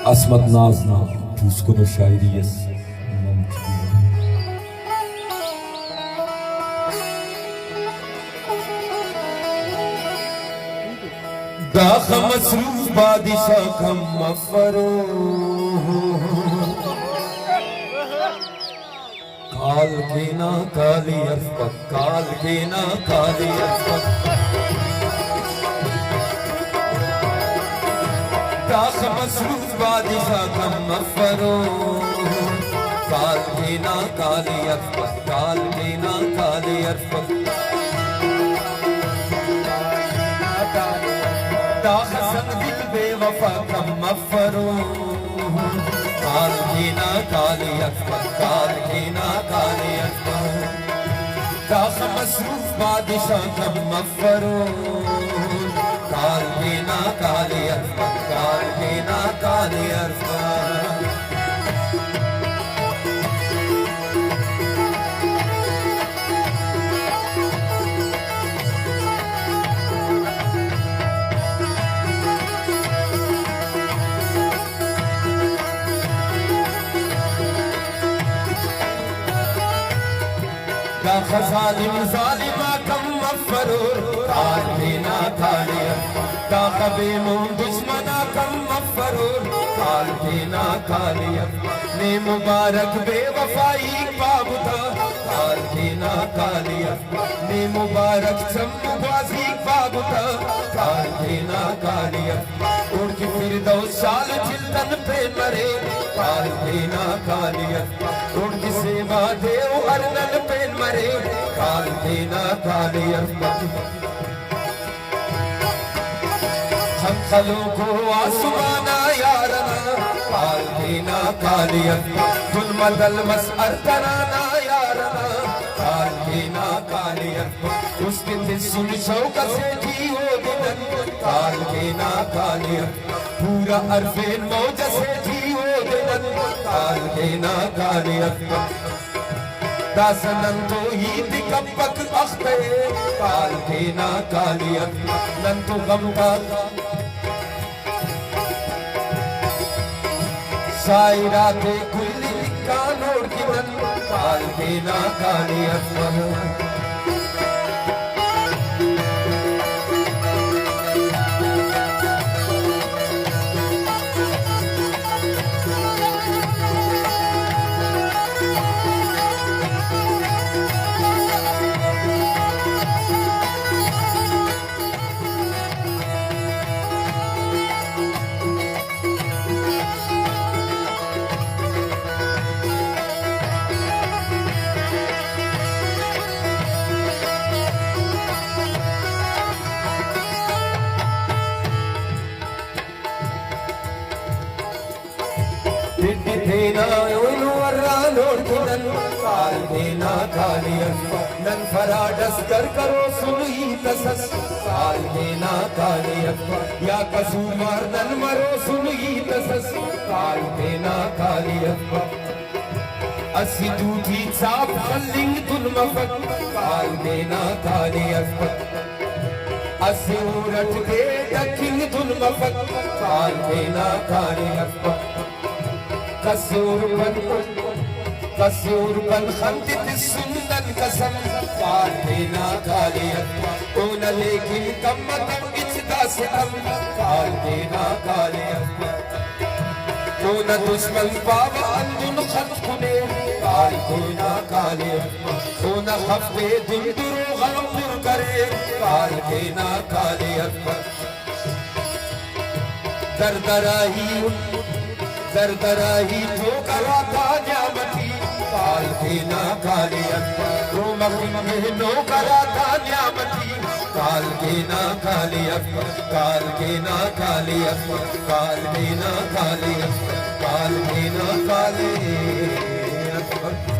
Asmat Nazna, Tuskunu Şairiyes. दाख मसरूफ बादिशाह कम मफरो काल के ना काली अफक काल के ना काली अफक दाख मसरूफ बादिशाह कम मफरो काल के ना काली अफक काल के ना काली अफक दाखसन दिल बेवफा कम मफरो काल की ना काली अकबर काल की ना काली अकबर दाख मसरूफ बादिशाह कम मफरो काल की ना काली अकबर काल की ना काली अकबर ज़ालिम ज़ालिमा कम मफ़रूर काल की ना काली अकबर बेमूम दुश्मना कम मफ़रूर काल की ना काली अकबर ने मुबारक बेवफाई पाबुदा काल की ना काली अकबर ने मुबारक चम्मबाजी पाबुदा काल की ना काली अकबर उड़ की फिरदौस शाल चिल्तन पे मरे काल की ना काली अकबर उड़ की सेवा देव अरनन पे मरे काल की ना काली अकबर हम खलों को आसमाना यारना काल की ना काली अकबर जुल्मदल मसअर तराना यारना काल की ना काली अकबर उसके तिस्सुल शौक से थी वो दिनन काल की ना काली अकबर पूरा अरफेन मौज से थी वो दिनन काल की ना काली अकबर दासनन तो ही दिकपक अख्ते काल की ना काली अकबर नन तो गम का शायराते कुल्ली कानोर की नन काल की ना काली अकबर काल की ना काली अकबर नन फराडस कर करो सुनी तसस काल की ना काली अकबर या कसूरवार नन मरो सुनी तसस काल की ना काली अकबर असी दूधी चाप फलिंग तुल मफक काल की ना काली अकबर असी उरट के दखिंग तुल मफक काल की ना काली अकबर कसूर बन खंदित सुंदन कसम काल की ना काली अकबर ओन लेकिन कम्मतम इचदा सितम काल की ना काली अकबर ओन दुश्मन पावा अंजुन खत खुने काल की ना काली अकबर ओन खफे दुंदुरु गमपुर करे काल की ना काली अकबर दरदराही ठोकरा था न्यामती काल की ना काली अकबर नो करा था न्यामती काल की ना काली अकबर काल की ना काली अकबर काल की ना काली अकबर काल की ना काली अकबर